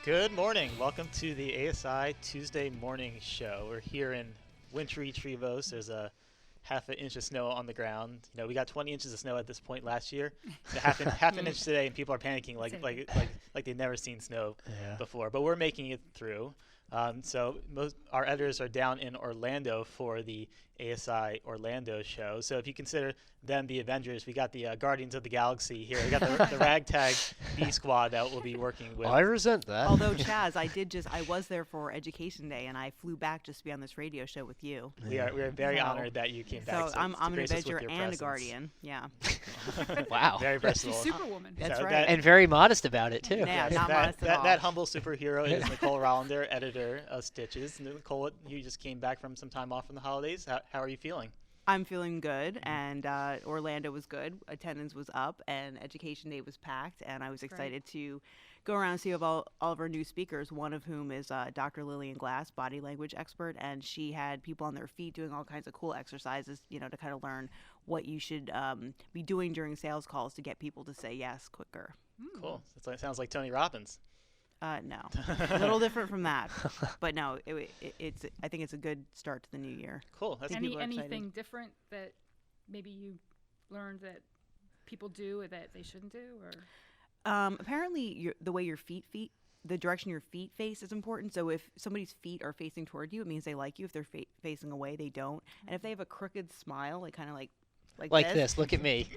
Good morning. Welcome to the ASI Tuesday morning show. We're here in wintry Trevose. There's a half an inch of snow on the ground. We got 20 inches of snow at this point last year. Half an inch today, and people are panicking like they've never seen snow before. But we're making it through. So our editors are down in Orlando for the ASI Orlando show. So if you consider them the Avengers, we got the Guardians of the Galaxy here. We got the ragtag B squad that we'll be working with. I resent that. Although Chaz, I was there for Education Day, and I flew back just to be on this radio show with you. We are very honored that you came back. So I'm an Avenger and a Guardian. Yeah. Wow. Very versatile. She's Superwoman. That's right. And very modest about it, too. Yeah, not modest at all. That humble superhero is Nicole Rollander, editor of Stitches. Nicole, you just came back from some time off from the holidays. How are you feeling? I'm feeling good, and Orlando was good. Attendance was up, and Education Day was packed, and I was excited to go around and see all of our new speakers, one of whom is Dr. Lillian Glass, body language expert, and she had people on their feet doing all kinds of cool exercises, to kind of learn what you should be doing during sales calls to get people to say yes quicker. Cool. It sounds like Tony Robbins. No, a little different from that, but no, it's. I think it's a good start to the new year. Cool. That's anything different that maybe you learned that people do or that they shouldn't do, or apparently the way your feet, the direction your feet face is important. So if somebody's feet are facing toward you, it means they like you. If they're facing away, they don't. And if they have a crooked smile, kind of like this. Look at me.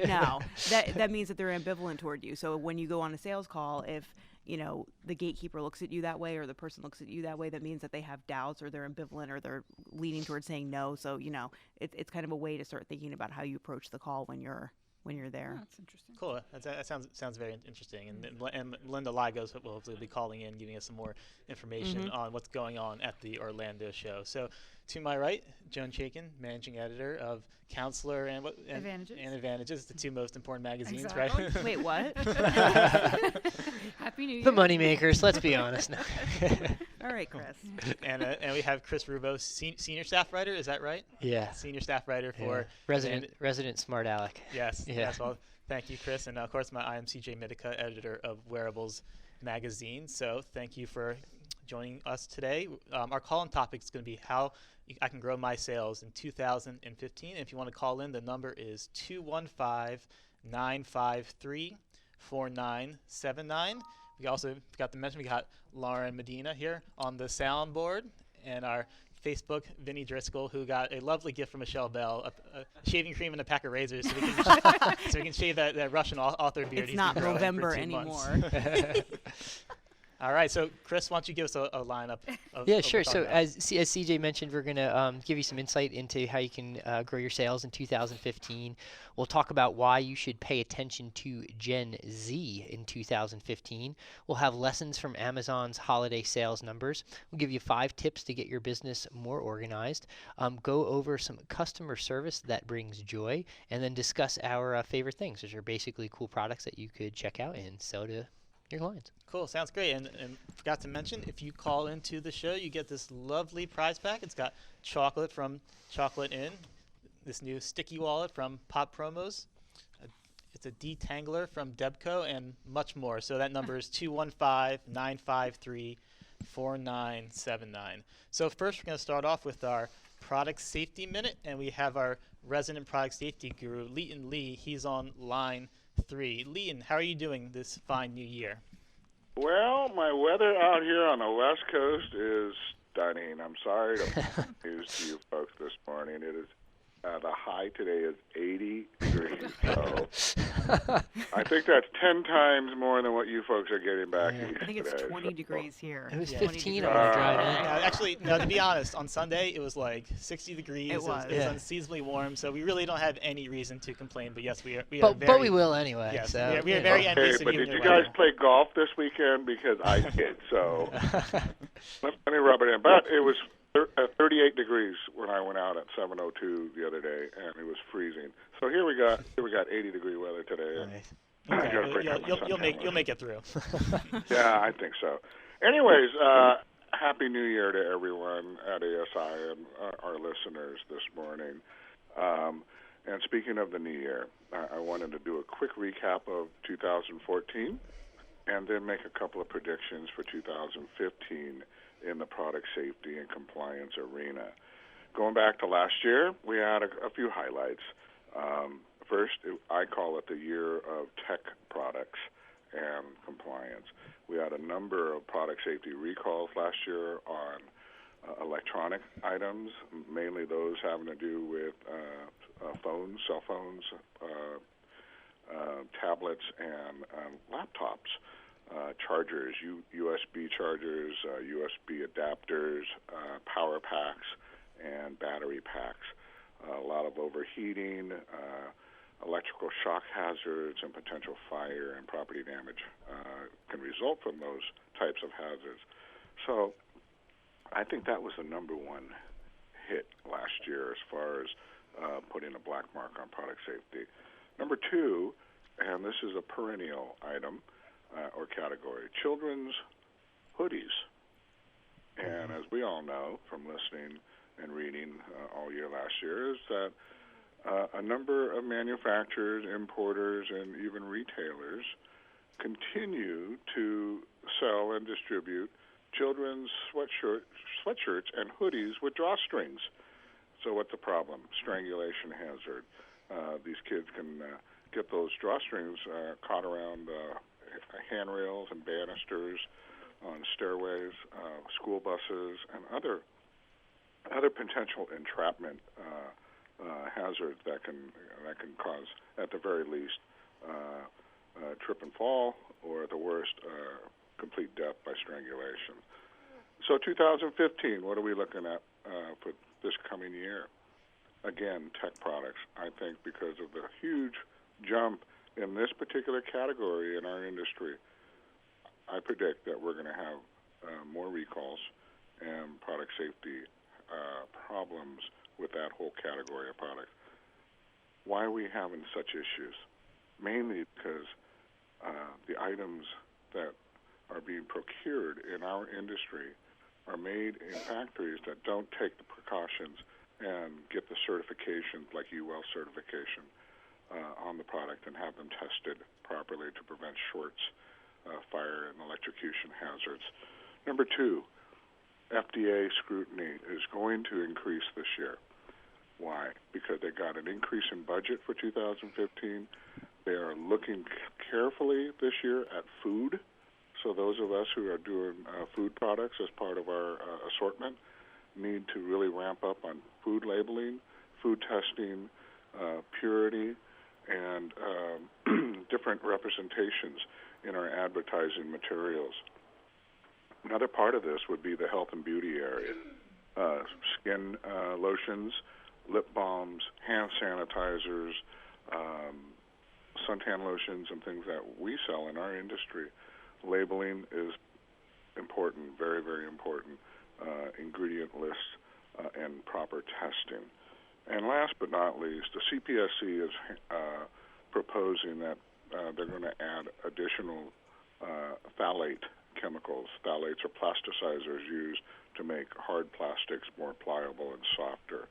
No, that means that they're ambivalent toward you. So when you go on a sales call, if the gatekeeper looks at you that way or the person looks at you that way, that means that they have doubts or they're ambivalent or they're leaning towards saying no. So, it's kind of a way to start thinking about how you approach the call when you're there. Oh, that's interesting. Cool. That sounds very interesting. And Linda Lygos will hopefully be calling in, giving us some more information on what's going on at the Orlando show. So to my right, Joan Chaikin, managing editor of Counselor and Advantages, the two most important magazines, exactly. right? Wait, what? Happy New Year. The moneymakers, let's be honest. All right, Chris. And we have Chris Rubo, senior staff writer. Is that right? Yeah. Senior staff writer for resident smart aleck. Yes. Yeah. Yes. Well, thank you, Chris, and of course, I'm CJ Mitica, editor of Wearables magazine. So thank you for joining us today. Our call-in topic is going to be how I can grow my sales in 2015. If you want to call in, the number is 215-953-4979. We also forgot to mention we got Lauren Medina here on the soundboard, and our Facebook, Vinny Driscoll, who got a lovely gift from Michelle Bell, a shaving cream and a pack of razors, so we can shave that Russian author beard. It's not November anymore. All right, so Chris, why don't you give us a lineup of Sure. So as CJ mentioned, we're going to give you some insight into how you can grow your sales in 2015. We'll talk about why you should pay attention to Gen Z in 2015. We'll have lessons from Amazon's holiday sales numbers. We'll give you 5 tips to get your business more organized, go over some customer service that brings joy, and then discuss our favorite things, which are basically cool products that you could check out and sell to your clients. Cool, sounds great. And forgot to mention, if you call into the show, you get this lovely prize pack. It's got chocolate from Chocolate Inn, this new sticky wallet from Pop Promos. It's a detangler from Debco, and much more. So that number is 215-953-4979. So first, we're going to start off with our product safety minute, and we have our resident product safety guru, Leighton Lee. He's on line 3. Leighton, how are you doing this fine new year? Well, my weather out here on the West Coast is stunning. I'm sorry to news to you folks this morning. It is the high today is 80 degrees. So I think that's 10 times more than what you folks are getting back east. I think it's 20 degrees here. It was 20 15 degrees. on the drive in. Actually, no, to be honest, on Sunday it was like 60 degrees. It was. It was unseasonably warm, so we really don't have any reason to complain. But yes, we are But very, we will anyway. Yes, so, we are very envious Okay, of but you did and you your guys weather. play golf this weekend? Because I did, so let me rub it in. But it was 38 degrees when I went out at 7:02 the other day, and it was freezing. So here we got 80-degree weather today. Nice. Okay. You'll make it through. Yeah, I think so. Anyways, Happy New Year to everyone at ASI and our listeners this morning. And speaking of the new year, I wanted to do a quick recap of 2014. and then make a couple of predictions for 2015 in the product safety and compliance arena. Going back to last year, we had a few highlights. First, I call it the year of tech products and compliance. We had a number of product safety recalls last year on electronic items, mainly those having to do with phones, cell phones, tablets, and laptops, chargers, USB chargers, USB adapters, power packs, and battery packs. A lot of overheating, electrical shock hazards, and potential fire and property damage can result from those types of hazards. So I think that was the number one hit last year as far as putting a black mark on product safety. Number two, and this is a perennial item or category, children's hoodies. And as we all know from listening and reading all year last year, is that a number of manufacturers, importers, and even retailers continue to sell and distribute children's sweatshirts and hoodies with drawstrings. So what's the problem? Strangulation hazard. These kids can get those drawstrings caught around handrails and banisters on stairways, school buses, and other potential entrapment hazards that can cause, at the very least, trip and fall, or at the worst, complete death by strangulation. So 2015, what are we looking at for this coming year? Again, tech products. I think because of the huge jump in this particular category in our industry, I predict that we're going to have more recalls and product safety problems with that whole category of products. Why are we having such issues? Mainly because the items that are being procured in our industry are made in factories that don't take the precautions and get the certifications, like UL certification, on the product and have them tested properly to prevent shorts, fire, and electrocution hazards. Number two, FDA scrutiny is going to increase this year. Why? Because they got an increase in budget for 2015. They are looking carefully this year at food. So those of us who are doing food products as part of our assortment need to really ramp up on food labeling, food testing, purity, and different representations in our advertising materials. Another part of this would be the health and beauty area. Skin lotions, lip balms, hand sanitizers, suntan lotions, and things that we sell in our industry. Labeling is important, very, very important. Ingredient lists and proper testing. And last but not least, the CPSC is proposing that they're going to add additional phthalate chemicals. Phthalates are plasticizers used to make hard plastics more pliable and softer.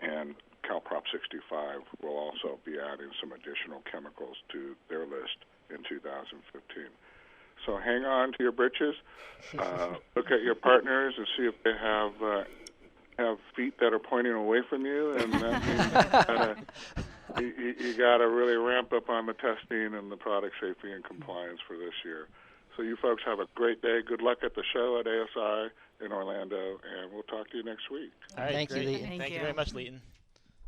And CalProp 65 will also be adding some additional chemicals to their list in 2015. So hang on to your britches. Look at your partners and see if they have feet that are pointing away from you, and that means you got to really ramp up on the testing and the product safety and compliance for this year. So you folks have a great day. Good luck at the show at ASI in Orlando, and we'll talk to you next week. All right, Thank you, great. Leighton. Thank you very much, Leighton.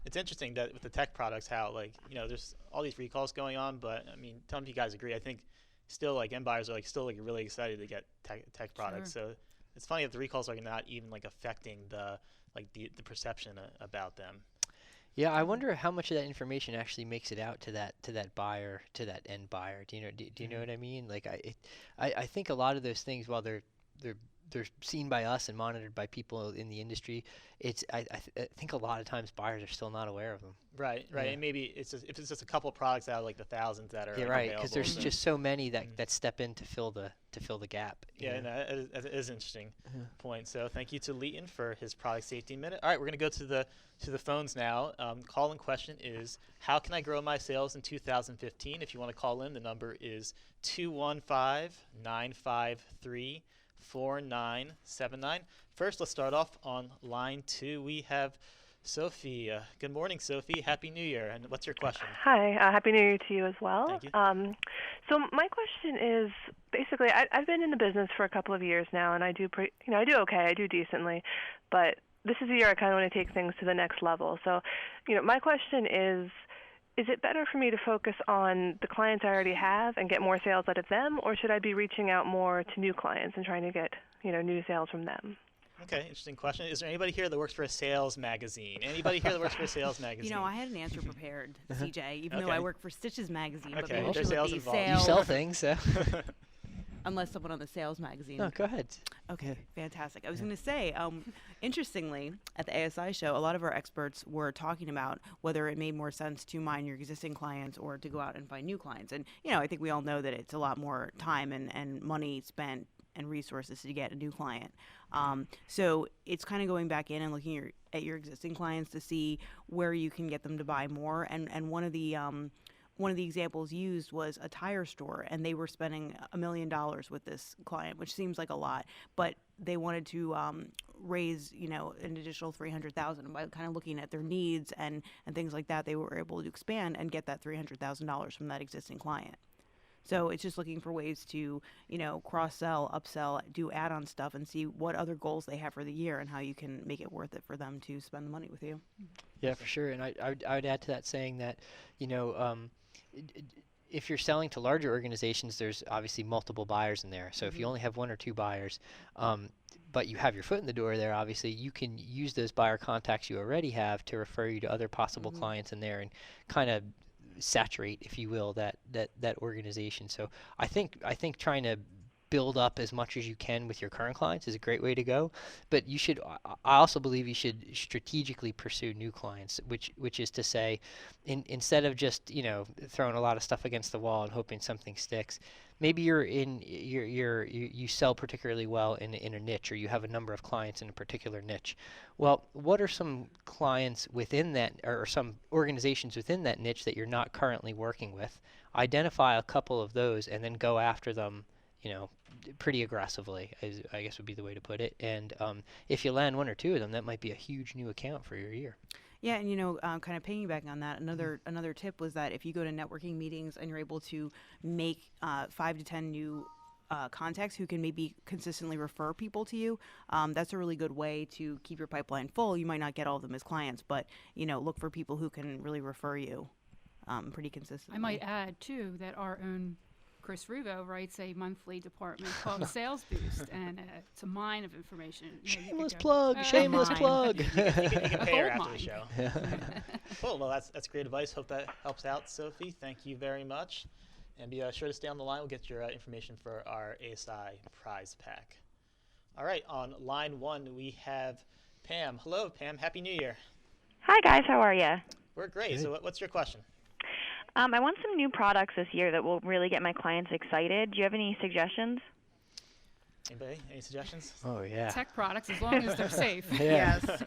It's interesting that with the tech products, how, like, there's all these recalls going on, but, I mean, tell me if you guys agree. I think still, like, end buyers are, like, still, like, really excited to get tech products. So it's funny that the recalls are not even, like, affecting the perception about them. Yeah, I wonder how much of that information actually makes it out to that buyer, to that end buyer. Do you know what I mean? Like I think a lot of those things, while they're they're seen by us and monitored by people in the industry. I think a lot of times buyers are still not aware of them. Right. Yeah. And maybe if it's just a couple of products out of like the thousands that are Yeah, like, right. Because there's available, just so many that step in to fill the gap. you Yeah, know? no, that is an interesting point. So thank you to Leighton for his product safety minute. All right, we're going to go to the phones now. Call-in question is, how can I grow my sales in 2015? If you want to call in, the number is 215-953-4979. First, let's start off on line 2. We have Sophie. Good morning, Sophie. Happy New Year. And what's your question? Hi, Happy New Year to you as well. Thank you. So my question is, basically, I've been in the business for a couple of years now, and I do I do okay, I do decently, but this is the year I kind of want to take things to the next level. So, my question is it better for me to focus on the clients I already have and get more sales out of them, or should I be reaching out more to new clients and trying to get, new sales from them? Okay, interesting question. Is there anybody here that works for a sales magazine? Anybody here that works for a sales magazine? I had an answer prepared, CJ, even though Okay. I work for Stitches magazine. But Okay, maybe there's she would sales be involved. You sales, sell things, so. unless someone on the sales magazine. No, go ahead. Okay, fantastic. I was going to say, interestingly, at the ASI show, a lot of our experts were talking about whether it made more sense to mine your existing clients or to go out and find new clients. And, I think we all know that it's a lot more time and money spent and resources to get a new client. So it's kind of going back in and looking at your existing clients to see where you can get them to buy more. And one of the examples used was a tire store, and they were spending $1 million with this client, which seems like a lot, but they wanted to raise, an additional $300,000 by kind of looking at their needs and things like that. They were able to expand and get that $300,000 from that existing client. So it's just looking for ways to, cross-sell, upsell, do add-on stuff, and see what other goals they have for the year and how you can make it worth it for them to spend the money with you. Yeah, for sure. And I would add to that saying that, if you're selling to larger organizations, there's obviously multiple buyers in there. So if you only have 1 or 2 buyers, but you have your foot in the door there, obviously you can use those buyer contacts you already have to refer you to other possible clients in there and kind of saturate, if you will, that organization. So I think trying to build up as much as you can with your current clients is a great way to go, but I also believe you should strategically pursue new clients, which is to say, instead of just throwing a lot of stuff against the wall and hoping something sticks, maybe you sell particularly well in a niche, or you have a number of clients in a particular niche. Well, what are some clients within that, or some organizations within that niche that you're not currently working with? Identify a couple of those and then go after them, pretty aggressively, I guess would be the way to put it. And if you land 1 or 2 of them, that might be a huge new account for your year. Yeah, and kind of piggybacking on that, another tip was that if you go to networking meetings and you're able to make 5 to 10 new contacts who can maybe consistently refer people to you, that's a really good way to keep your pipeline full. You might not get all of them as clients, but look for people who can really refer you pretty consistently. I might add too that our own Chris Ruvo writes a monthly department called Sales Boost, and it's a mine of information. Shameless plug. Shameless plug. You can pay her gold after the mine. show. Cool. Well, that's great advice. Hope that helps out, Sophie. Thank you very much. And be sure to stay on the line. We'll get your information for our ASI prize pack. All right. On line 1, we have Pam. Hello, Pam. Happy New Year. Hi, guys. How are you? We're great. Good. So what's your question? I want some new products this year that will really get my clients excited. Do you have any suggestions? Anybody? Any suggestions? Oh, yeah. Tech products, as long as they're safe. Yes.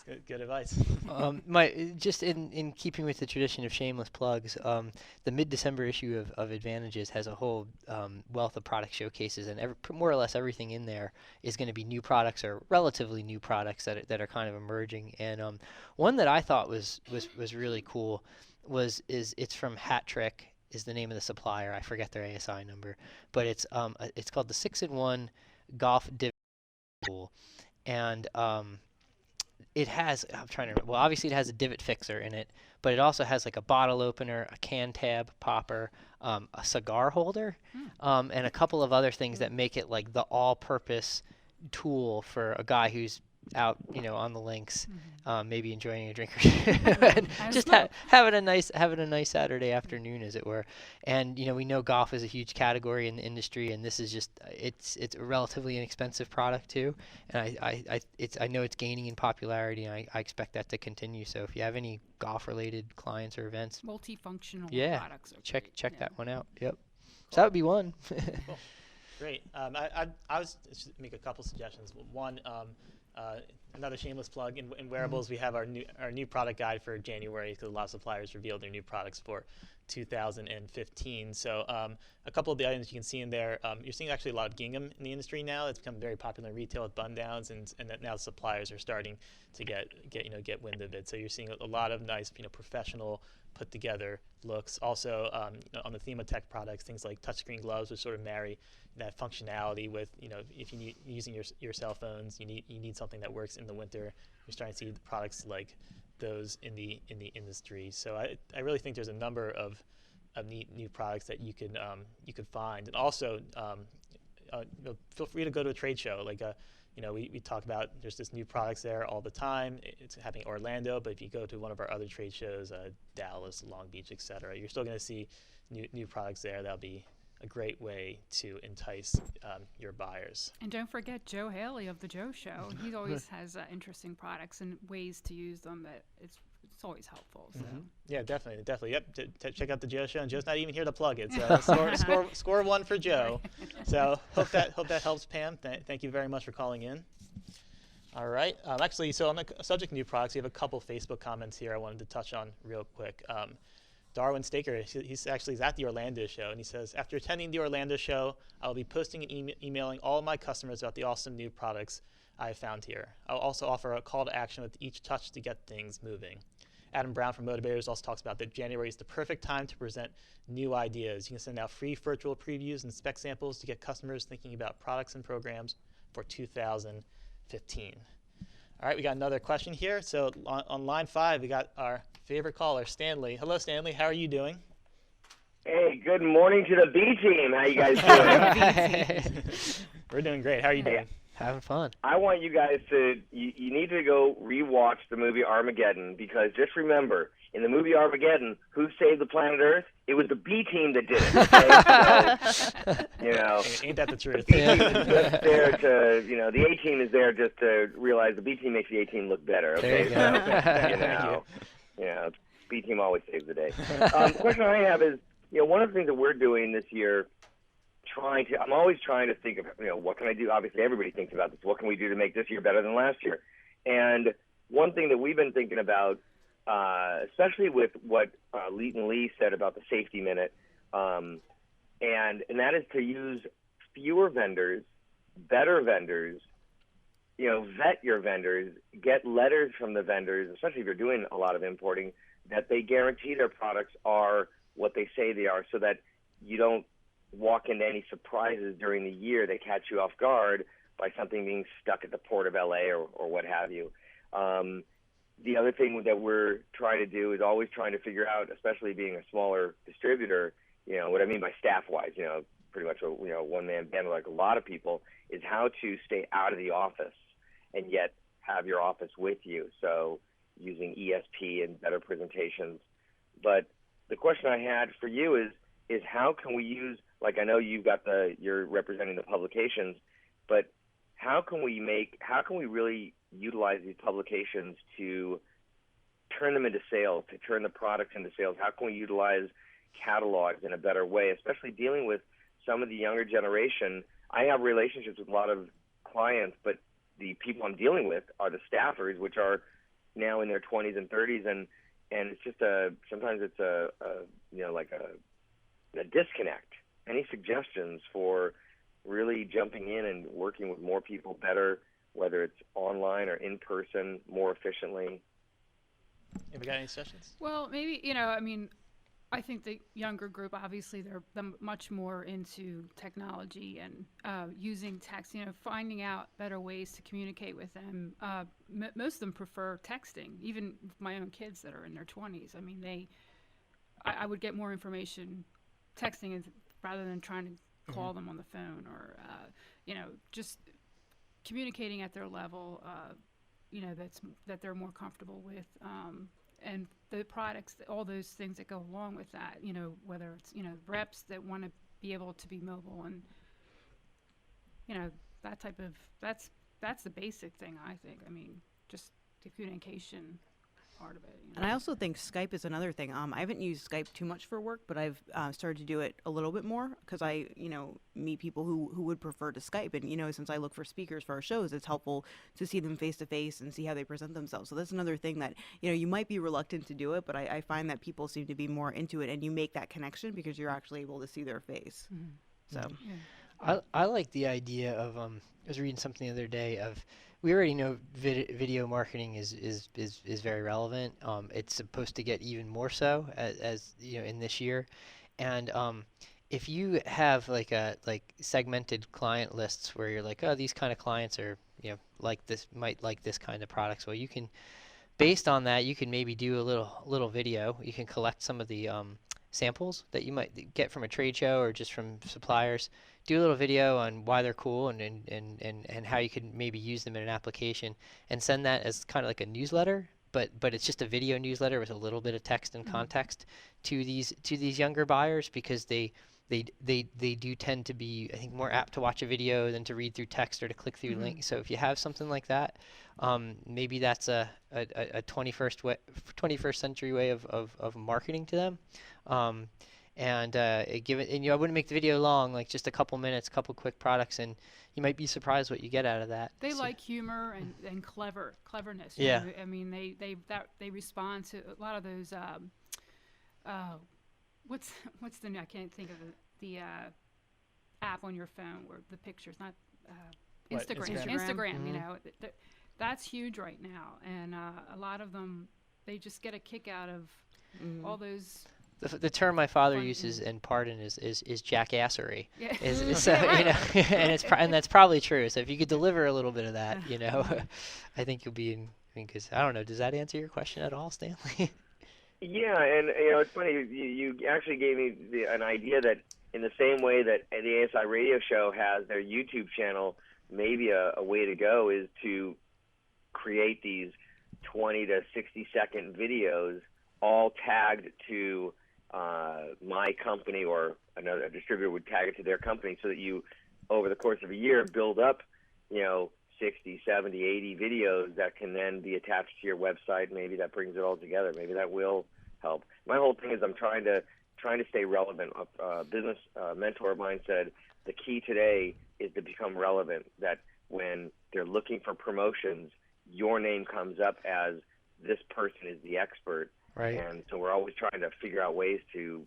That's good advice. Just in keeping with the tradition of shameless plugs, the mid-December issue of Advantages has a whole wealth of product showcases, and more or less everything in there is going to be new products or relatively new products that are kind of emerging. And one that I thought was really cool it's from Hat Trick, is the name of the supplier. I forget their ASI number, but it's called the 6-in-1 Golf Divot Tool, and it has, obviously it has a divot fixer in it, but it also has like a bottle opener, a can tab popper, a cigar holder, and a couple of other things that make it like the all-purpose tool for a guy who's out, on the links, maybe enjoying a drink or And just smoke. having a nice Saturday afternoon, as it were. And we know golf is a huge category in the industry, and this is just it's a relatively inexpensive product too. And I know it's gaining in popularity, and I expect that to continue. So if you have any golf related clients or events, Multifunctional yeah, products are check great. that one out. Yep. So that would be one. Cool. Great. I was just make a couple suggestions. One, another shameless plug in wearables. We have our new product guide for January, because a lot of suppliers revealed their new products for 2015. So a couple of the items you can see in there, you're seeing actually a lot of gingham in the industry now. It's become very popular in retail with button downs, and that now suppliers are starting to get wind of it. So you're seeing a lot of nice professional put together looks. Also on the theme of tech products, things like touchscreen gloves, which sort of marry that functionality with, if you need using your cell phones, you need something that works in the winter. You're starting to see the products like those in the industry. So I really think there's a number of neat new products that you could find. And also feel free to go to a trade show. Like we talk about, there's just new products there all the time. It's happening in Orlando, but if you go to one of our other trade shows, Dallas, Long Beach, etc., you're still going to see new products there. That'll be a great way to entice your buyers. And don't forget Joe Haley of the Joe Show. He always has interesting products and ways to use them that it's always helpful. So. Yeah, definitely. Yep. Check out the Joe Show. And Joe's not even here to plug it. So score one for Joe. So hope that helps, Pam. Thank you very much for calling in. All right. Actually, so on the subject of new products, we have a couple Facebook comments here I wanted to touch on real quick. Darwin Staker, he's at the Orlando show, and he says, after attending the Orlando show, I will be posting and emailing all of my customers about the awesome new products I have found here. I'll also offer a call to action with each touch to get things moving. Adam Brown from Motivators also talks about that January is the perfect time to present new ideas. You can send out free virtual previews and spec samples to get customers thinking about products and programs for 2015. All right, we got another question here. So on line 5, we got our favorite caller, Stanley. Hello, Stanley. How are you doing? Hey, good morning to the B team. How you guys doing? We're doing great. How are you doing? Having fun. I want you guys to, you need to go rewatch the movie Armageddon, because just remember, in the movie Armageddon, who saved the planet Earth? It was the B team that did it. Okay? So, Ain't that the truth? The B team is just there to, the A team is there just to realize the B team makes the A team look better. Okay, Thank you. B team always saves the day. The question I have is, one of the things that we're doing this year, I'm always trying to think of, what can I do? Obviously, everybody thinks about this. What can we do to make this year better than last year? And one thing that we've been thinking about, especially with what Leighton Lee said about the safety minute, and that is to use fewer vendors, better vendors, vet your vendors, get letters from the vendors, especially if you're doing a lot of importing, that they guarantee their products are what they say they are, so that you don't walk into any surprises during the year that catch you off guard by something being stuck at the port of LA or what have you. The other thing that we're trying to do is always trying to figure out, especially being a smaller distributor, what I mean by staff-wise, pretty much a one-man band like a lot of people, is how to stay out of the office and yet have your office with you. So using ESP and better presentations. But the question I had for you is how can we use, like I know you're representing the publications, but how can we really utilize these publications to turn them into sales, to turn the products into sales? How can we utilize catalogs in a better way, especially dealing with some of the younger generation? I have relationships with a lot of clients, but the people I'm dealing with are the staffers, which are now in their 20s and 30s, and it's just sometimes it's a disconnect. Any suggestions for really jumping in and working with more people better, whether it's online or in person, more efficiently? Have we got any suggestions? Well, maybe, I think the younger group, obviously, they're much more into technology and using text, finding out better ways to communicate with them. Most of them prefer texting, even my own kids that are in their 20s. I mean, I would get more information texting rather than trying to call them on the phone, or, just communicating at their level that they're more comfortable with, and the products, all those things that go along with that. Whether it's reps that want to be able to be mobile, and that type of that's the basic thing, I think. I mean, just the communication part of it. And I also think Skype is another thing. I haven't used Skype too much for work, but I've started to do it a little bit more because I, meet people who would prefer to Skype. And, since I look for speakers for our shows, it's helpful to see them face to face and see how they present themselves. So that's another thing that, you might be reluctant to do it, but I find that people seem to be more into it, and you make that connection because you're actually able to see their face. Mm-hmm. So I like the idea of, I was reading something the other day of, we already know video marketing is very relevant. It's supposed to get even more so as in this year, and if you have like segmented client lists where you're like, oh, these kind of clients are might like this kind of products. Well, you can, based on that, you can maybe do a little video. You can collect some of the samples that you might get from a trade show or just from suppliers. Do a little video on why they're cool and how you could maybe use them in an application, and send that as kind of like a newsletter, but it's just a video newsletter with a little bit of text and context to these younger buyers, because they do tend to be, I think, more apt to watch a video than to read through text or to click through links. So if you have something like that, maybe that's a 21st century way of marketing to them. And I wouldn't make the video long, like just a couple minutes, couple quick products, and you might be surprised what you get out of that. They like humor and cleverness. Yeah. I mean, they respond to a lot of those. What's the I can't think of the app on your phone where the pictures, not Instagram. Mm-hmm. That's huge right now, and a lot of them, they just get a kick out of all those. The term my father uses, and pardon, is jackassery. Yeah. And that's probably true. So if you could deliver a little bit of that, I think you'll be in. Because I don't know, does that answer your question at all, Stanley? Yeah, and it's funny. You actually gave me an idea that in the same way that the ASI Radio Show has their YouTube channel, maybe a way to go is to create these 20 to 60 second videos, all tagged to my company, or a distributor would tag it to their company, so that you, over the course of a year, build up, 60, 70, 80 videos that can then be attached to your website. Maybe that brings it all together. Maybe that will help. My whole thing is I'm trying to stay relevant. A business mentor of mine said the key today is to become relevant, that when they're looking for promotions, your name comes up as this person is the expert. Right. And so we're always trying to figure out ways to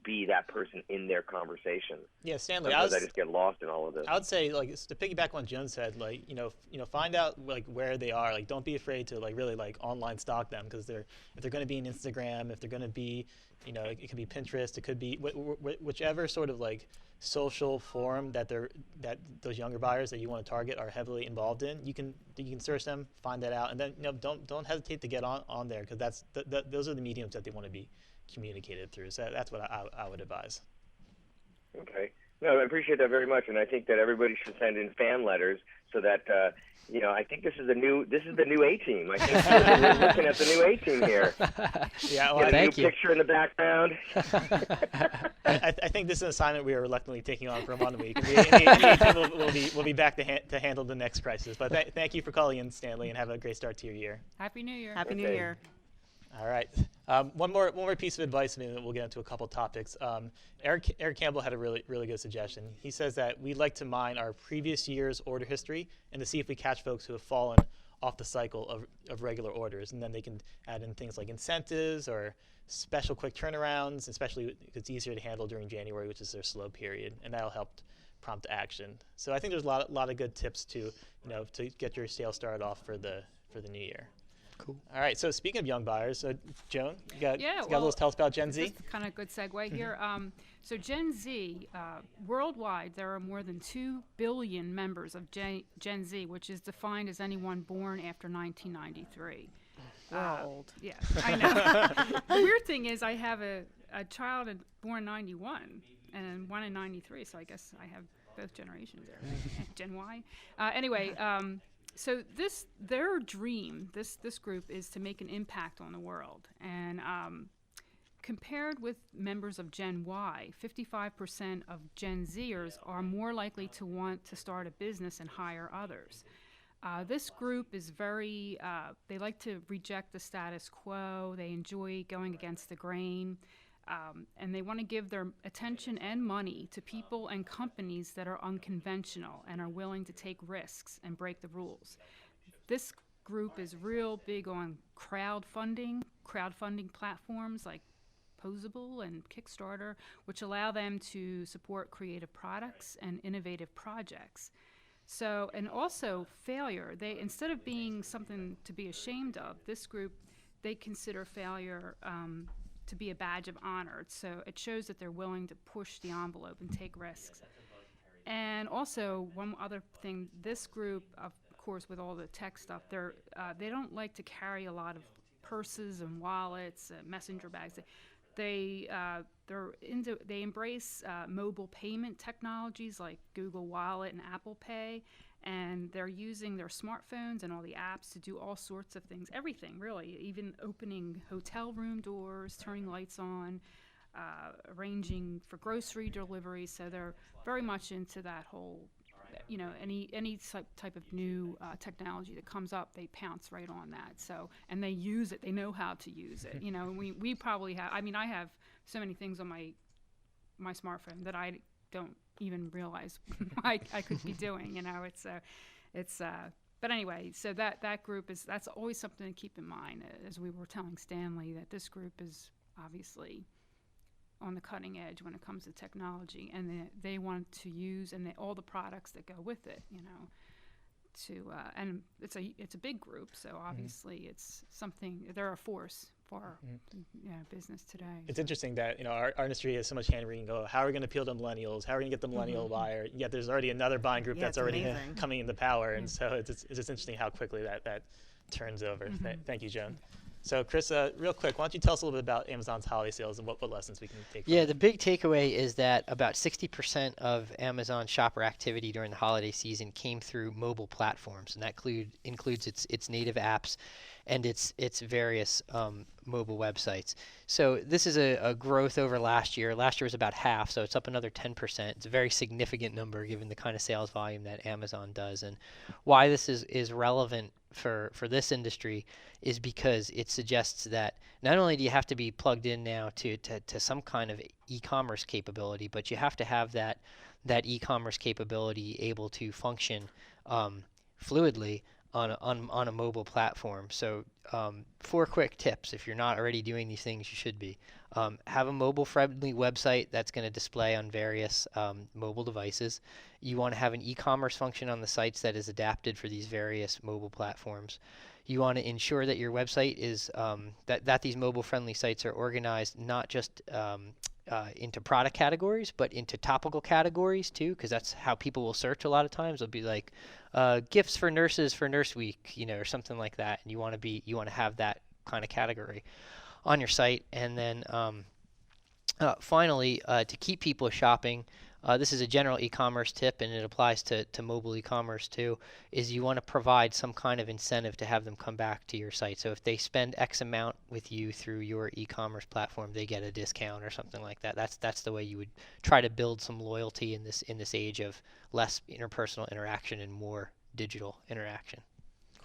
be that person in their conversation. Yeah, Stanley, Sometimes I just get lost in all of this. I would say, to piggyback on what Joan said, find out where they are. Don't be afraid to really online stalk them, because if they're going to be in Instagram, if they're going to be, it could be Pinterest, it could be whichever sort of social forum that those younger buyers that you want to target are heavily involved in. You can search them, find that out, and then don't hesitate to get on there, because those are the mediums that they want to be communicated through. So that's what I would advise. Okay. No, I appreciate that very much, and I think that everybody should send in fan letters so that I think this is the new A team. I think we're looking at the new A team here. Yeah, well, thank you. Picture in the background. I think this is an assignment we are reluctantly taking on for 1 week. The A team will be back to handle the next crisis. But thank you for calling in, Stanley, and have a great start to your year. Happy New Year. Happy New Year. All right. One more piece of advice, and then we'll get into a couple topics. Eric Campbell had a really good suggestion. He says that we'd like to mine our previous year's order history and to see if we catch folks who have fallen off the cycle of regular orders, and then they can add in things like incentives or special quick turnarounds, especially if it's easier to handle during January, which is their slow period, and that'll help prompt action. So I think there's a lot of good tips to get your sales started off for the new year. Cool. All right. So speaking of young buyers, Joan, you got a well, little tell us about Gen Z? This is kind of a good segue here. So Gen Z, worldwide, there are more than 2 billion members of Gen Z, which is defined as anyone born after 1993. Old. Yeah, I know. The weird thing is I have a child born 91 and one in 93, so I guess I have both generations there. Gen Y. Anyway, So their dream, this group, is to make an impact on the world. And compared with members of Gen Y, 55% of Gen Zers are more likely to want to start a business and hire others. This group is very, they like to reject the status quo. They enjoy going against the grain. And they want to give their attention and money to people and companies that are unconventional and are willing to take risks and break the rules. This group is real big on crowdfunding platforms like Posable and Kickstarter, which allow them to support creative products and innovative projects. So, and also failure. They, instead of being something to be ashamed of, this group, they consider failure to be a badge of honor. So it shows that they're willing to push the envelope and take risks. And also, one other thing, this group, of course, with all the tech stuff, they don't like to carry a lot of purses and wallets, messenger bags. They embrace mobile payment technologies like Google Wallet and Apple Pay, and they're using their smartphones and all the apps to do all sorts of things, everything really, even opening hotel room doors, turning lights on, arranging for grocery delivery. So they're very much into that whole, any type of new technology that comes up, they pounce right on that. So, and they use it, they know how to use it. And we probably have, I have so many things on my smartphone that I don't even realize I could be doing. But anyway, so that group that's always something to keep in mind, as we were telling Stanley, that this group is obviously on the cutting edge when it comes to technology, and they want to use all the products that go with it, and it's a big group, so obviously it's something, they're a force for business today. It's interesting that our industry has so much hand-wringing. How are we going to appeal to millennials? How are we going to get the millennial buyer? Yet there's already another buying group that's already coming into power, and so it's just interesting how quickly that turns over. Thank you, Joan. So, Chris, real quick, why don't you tell us a little bit about Amazon's holiday sales and what lessons we can take from it? The big takeaway is that about 60% of Amazon shopper activity during the holiday season came through mobile platforms, and that includes its native apps and its various mobile websites. So this is a growth over last year. Last year was about half, so it's up another 10%. It's a very significant number given the kind of sales volume that Amazon does. And why this is relevant for this industry is because it suggests that not only do you have to be plugged in now to some kind of e-commerce capability, but you have to have that e-commerce capability able to function fluidly on a mobile platform. So 4 quick tips. If you're not already doing these things, you should be. Have a mobile-friendly website that's going to display on various mobile devices. You want to have an e-commerce function on the sites that is adapted for these various mobile platforms. You want to ensure that your website is that these mobile-friendly sites are organized not just into product categories, but into topical categories too, because that's how people will search a lot of times. They'll be like gifts for nurses for Nurse Week, or something like that. And you want to have that kind of category on your site. And then finally, to keep people shopping, this is a general e-commerce tip, and it applies to mobile e-commerce too, is you want to provide some kind of incentive to have them come back to your site. So if they spend X amount with you through your e-commerce platform, they get a discount or something like that. That's the way you would try to build some loyalty in this age of less interpersonal interaction and more digital interaction.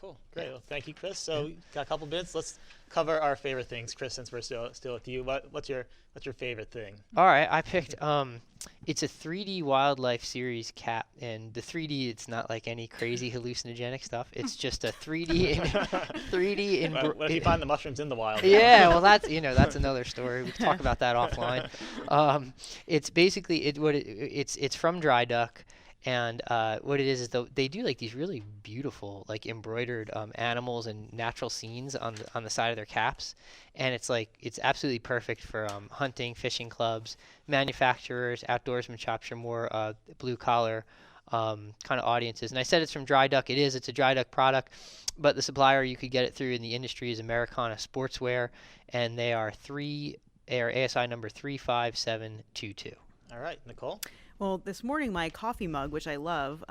Cool, great. Well, thank you, Chris. So, got a couple minutes. Let's cover our favorite things, Chris. Since we're still with you, what's your favorite thing? All right, I picked. It's a 3D wildlife series cap, and the 3D, it's not like any crazy hallucinogenic stuff. It's just a 3D. What if you find the mushrooms in the wild? Yeah, well, that's another story. We can talk about that offline. It's basically it's from Dry Duck. And what it is they do like these really beautiful, like embroidered animals and natural scenes on the side of their caps, and it's absolutely perfect for hunting, fishing clubs, manufacturers, outdoorsman shops, or more blue collar kind of audiences. And I said it's from Dry Duck. It's a Dry Duck product, but the supplier you could get it through in the industry is Americana Sportswear, and they are ASI number 35722. All right, Nicole. Well, this morning my coffee mug, which I love,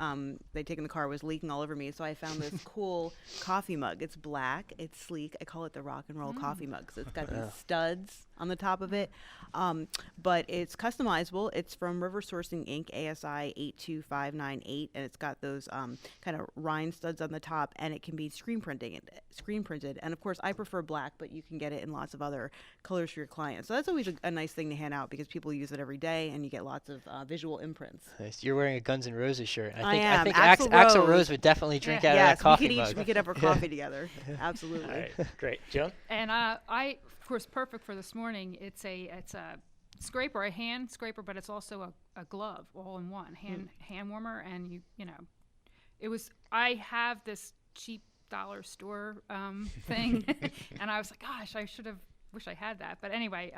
they take in the car, was leaking all over me. So I found this cool coffee mug. It's black, it's sleek. I call it the rock and roll coffee mug. So it's got these studs on the top of it, but it's customizable. It's from River Sourcing Inc. ASI 82598, and it's got those kind of rhine studs on the top, and it can be screen printed. And of course, I prefer black, but you can get it in lots of other colors for your clients. So that's always a nice thing to hand out because people use it every day, and you get lots of visual imprints. Nice. You're wearing a Guns N' Roses shirt. I am. I think Axl Rose would definitely drink out of yes, that coffee we could have our coffee together. Absolutely. All right, great. Joan? And I, of course, perfect for this morning. It's a scraper, a hand scraper, but it's also a glove all in one, hand warmer, and I have this cheap dollar store thing, and I was like, gosh, wish I had that. But anyway,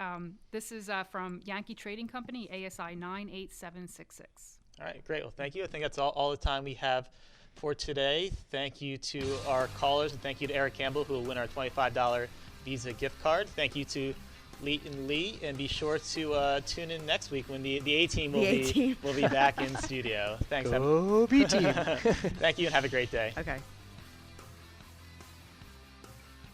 this is from Yankee Trading Company, ASI 98766. All right, great. Well, thank you. I think that's all the time we have for today. Thank you to our callers, and thank you to Eric Campbell, who will win our $25 Visa gift card. Thank you to Leighton Lee, and be sure to tune in next week when the A-Team will be back in studio. Thanks. Go B-Team. Thank you, and have a great day. Okay.